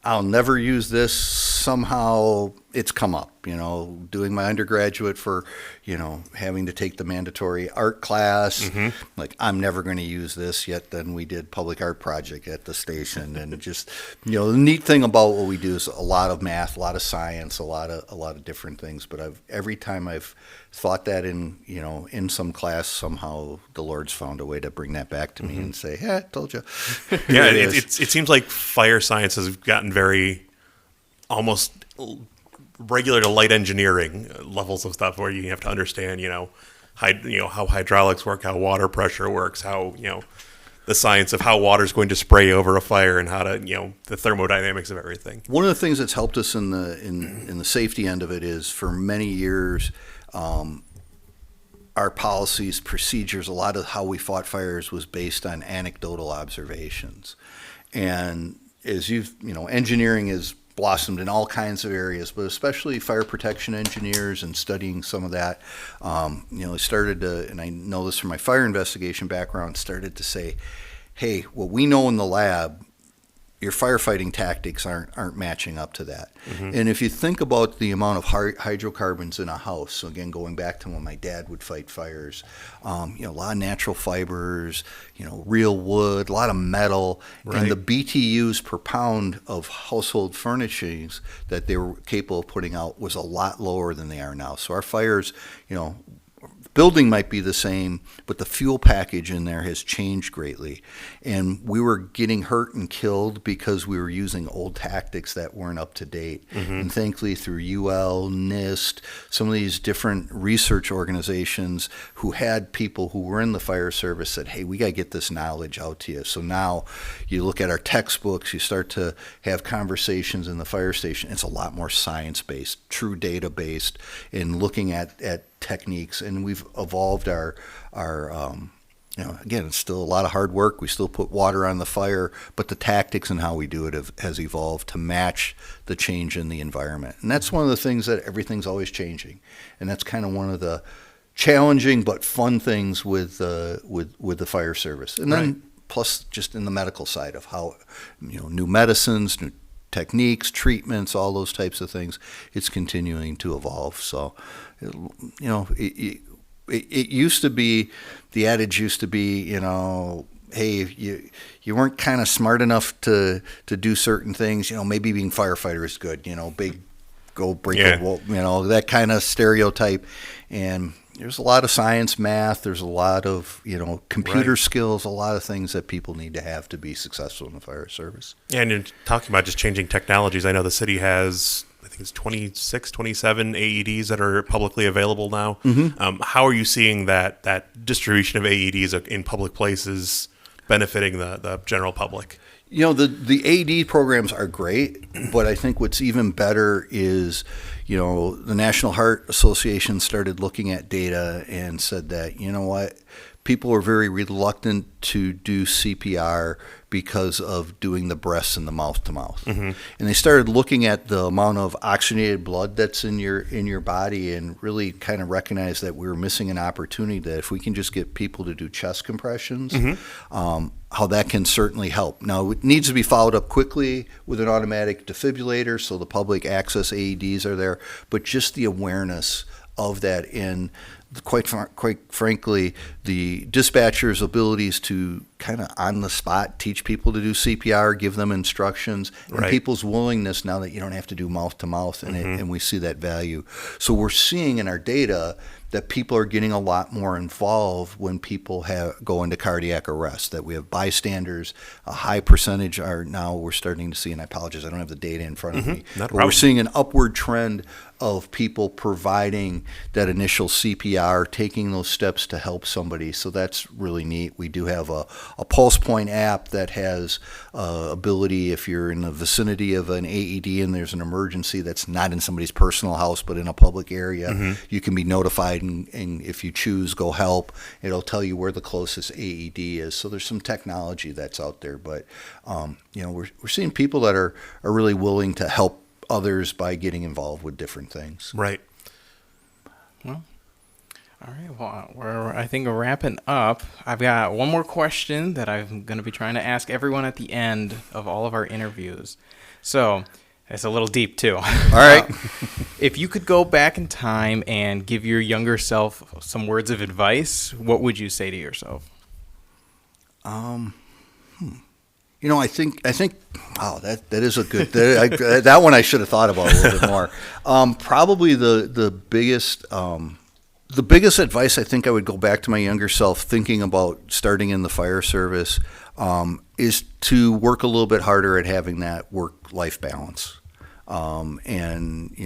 I'll never use this. Somehow it's come up, doing my undergraduate for, having to take the mandatory art class. Like, I'm never going to use this. Yet then we did public art project at the station. And just, the neat thing about what we do is a lot of math, a lot of science, a lot of different things. But every time I've thought that in some class, somehow the Lord's found a way to bring that back to me and say, I told you. Yeah, it seems like fire science has gotten very almost regular to light engineering levels of stuff where you have to understand, how hydraulics work, how water pressure works, how, the science of how water is going to spray over a fire and how to, the thermodynamics of everything. One of the things that's helped us in the safety end of it is for many years, our policies, procedures, a lot of how we fought fires was based on anecdotal observations. And as engineering is blossomed in all kinds of areas, but especially fire protection engineers and studying some of that. It started to, and I know this from my fire investigation background, started to say, hey, what we know in the lab, your firefighting tactics aren't matching up to that. And if you think about the amount of hydrocarbons in a house, so again, going back to when my dad would fight fires, a lot of natural fibers, real wood, a lot of metal, and the BTUs per pound of household furnishings that they were capable of putting out was a lot lower than they are now. So our fires, building might be the same, but the fuel package in there has changed greatly. And we were getting hurt and killed because we were using old tactics that weren't up to date. And thankfully through UL, NIST, some of these different research organizations who had people who were in the fire service said, hey, we got to get this knowledge out to you. So now you look at our textbooks, you start to have conversations in the fire station. It's a lot more science-based, true data-based, in looking at techniques, and we've evolved our again, it's still a lot of hard work. We still put water on the fire, but the tactics and how we do it has evolved to match the change in the environment. And that's one of the things that everything's always changing, and that's kind of one of the challenging but fun things with the fire service. And then plus just in the medical side of how new medicines, new techniques, treatments, all those types of things, it's continuing to evolve. So, it used to be, the adage used to be, hey, if you weren't kind of smart enough to do certain things, maybe being firefighter is good, big, go break a wall, that kind of stereotype. And there's a lot of science, math, there's a lot of, computer skills, a lot of things that people need to have to be successful in the fire service. Yeah, and you're talking about just changing technologies. I know the city has, I think it's 26, 27 AEDs that are publicly available now. How are you seeing that distribution of AEDs in public places benefiting the general public? The AED programs are great, but I think what's even better is, the National Heart Association started looking at data and said that, people are very reluctant to do CPR because of doing the breaths and the mouth to mouth. And they started looking at the amount of oxygenated blood that's in your body and really kind of recognized that we were missing an opportunity that if we can just get people to do chest compressions, how that can certainly help. Now, it needs to be followed up quickly with an automatic defibrillator so the public access AEDs are there, but just the awareness of that in quite frankly, the dispatcher's abilities to kind of on the spot teach people to do CPR, give them instructions, and people's willingness now that you don't have to do mouth to mouth, and we see that value. So we're seeing in our data that people are getting a lot more involved when people go into cardiac arrest, that we have bystanders, a high percentage are now we're starting to see, and I apologize, I don't have the data in front of me, but we're seeing an upward trend of people providing that initial CPR, taking those steps to help somebody. So that's really neat. We do have a Pulse Point app that has ability if you're in the vicinity of an AED and there's an emergency that's not in somebody's personal house but in a public area, you can be notified, and if you choose, go help. It'll tell you where the closest AED is. So there's some technology that's out there, but we're seeing people that are really willing to help others by getting involved with different things. Right. All right, well, I think we're wrapping up. I've got one more question that I'm going to be trying to ask everyone at the end of all of our interviews. So it's a little deep, too. All right. If you could go back in time and give your younger self some words of advice, what would you say to yourself? I think. Oh, that is a good. That one I should have thought about a little bit more. Probably the biggest advice I think I would go back to my younger self, thinking about starting in the fire service, is to work a little bit harder at having that work-life balance. And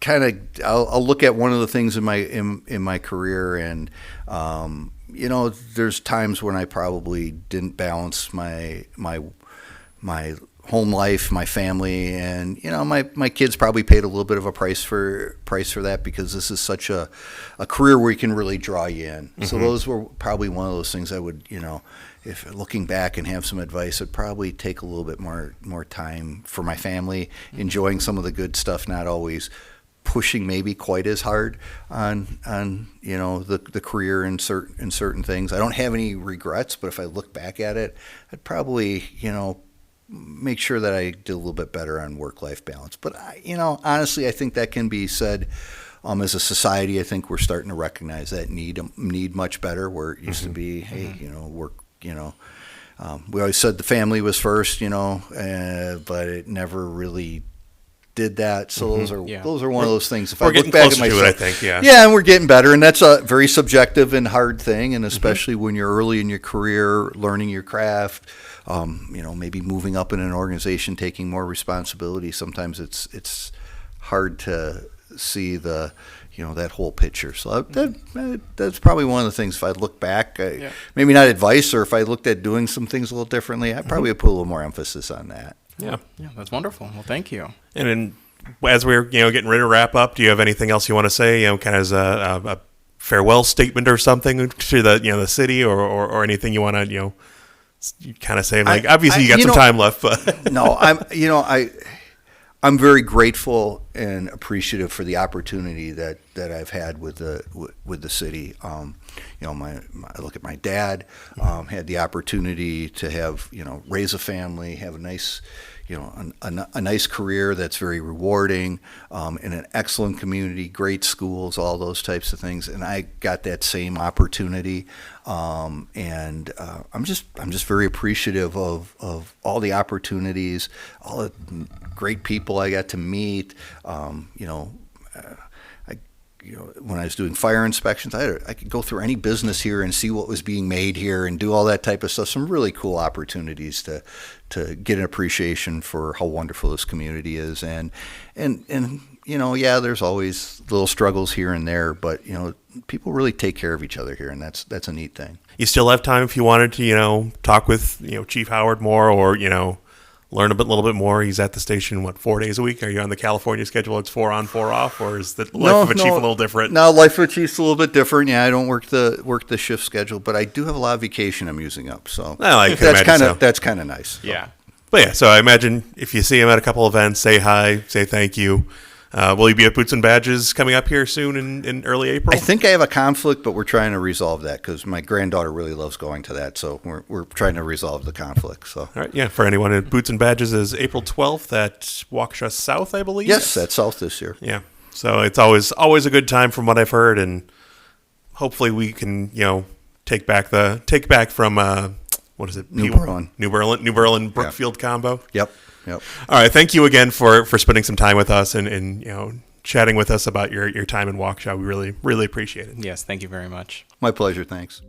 kind of, I'll look at one of the things in my career, and there's times when I probably didn't balance my home life, my family, and my kids probably paid a little bit of a price for that, because this is such a career where you can really draw you in. Mm-hmm. So those were probably one of those things I would, if looking back and have some advice, I'd probably take a little bit more time for my family, enjoying some of the good stuff, not always pushing maybe quite as hard on the career in certain things. I don't have any regrets, but if I look back at it, I'd probably make sure that I did a little bit better on work-life balance. But honestly, I think that can be said. As a society, I think we're starting to recognize that need much better. Where it used to be, hey, work. We always said the family was first, but it never really did that. So those are one of those things. If I look back at myself, I think, and we're getting better, and that's a very subjective and hard thing. And especially when you're early in your career, learning your craft, maybe moving up in an organization, taking more responsibility. Sometimes it's hard to see that whole picture. So that's probably one of the things. If I look back, maybe not advice, or if I looked at doing some things a little differently, I probably would put a little more emphasis on that. Yeah, that's wonderful. Well, thank you. And then, as we're getting ready to wrap up, do you have anything else you want to say? Kind of as a farewell statement or something to the city, or anything you want to kind of say? Like, obviously you got some time left, but no, I'm very grateful and appreciative for the opportunity that I've had with the city. I look at my dad, had the opportunity to have raise a family, have a nice a nice career that's very rewarding, in an excellent community, great schools, all those types of things, and I got that same opportunity, and I'm just very appreciative of all the opportunities, all the great people I got to meet. When I was doing fire inspections, I could go through any business here and see what was being made here and do all that type of stuff. Some really cool opportunities to get an appreciation for how wonderful this community is. And there's always little struggles here and there, but people really take care of each other here, and that's a neat thing. You still have time if you wanted to, talk with Chief Howard more, or learn a little bit more. He's at the station, 4 days a week? Are you on the California schedule? It's 4 on, 4 off, or is the life of a chief a little different? No, life of a chief's a little bit different. Yeah, I don't work the shift schedule, but I do have a lot of vacation I'm using up. So that's kind of nice. Yeah. But yeah, so I imagine if you see him at a couple events, say hi, say thank you. Will you be at Boots and Badges coming up here soon in early April? I think I have a conflict, but we're trying to resolve that because my granddaughter really loves going to that. So we're trying to resolve the conflict. So all right, yeah. For anyone at Boots and Badges is April 12th at Waukesha South, I believe. Yes, that's South this year. Yeah. So it's always a good time from what I've heard, and hopefully we can take back from what is it? New Berlin Brookfield combo. Yep. All right. Thank you again for spending some time with us and chatting with us about your time in Waukesha. We really, really appreciate it. Yes. Thank you very much. My pleasure. Thanks.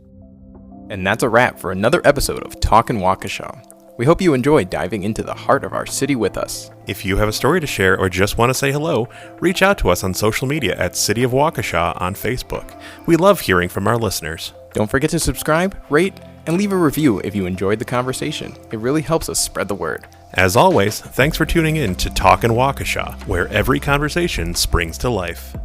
And that's a wrap for another episode of Talkin' Waukesha. We hope you enjoyed diving into the heart of our city with us. If you have a story to share or just want to say hello, reach out to us on social media at City of Waukesha on Facebook. We love hearing from our listeners. Don't forget to subscribe, rate, and leave a review if you enjoyed the conversation. It really helps us spread the word. As always, thanks for tuning in to Talkin' Waukesha, where every conversation springs to life.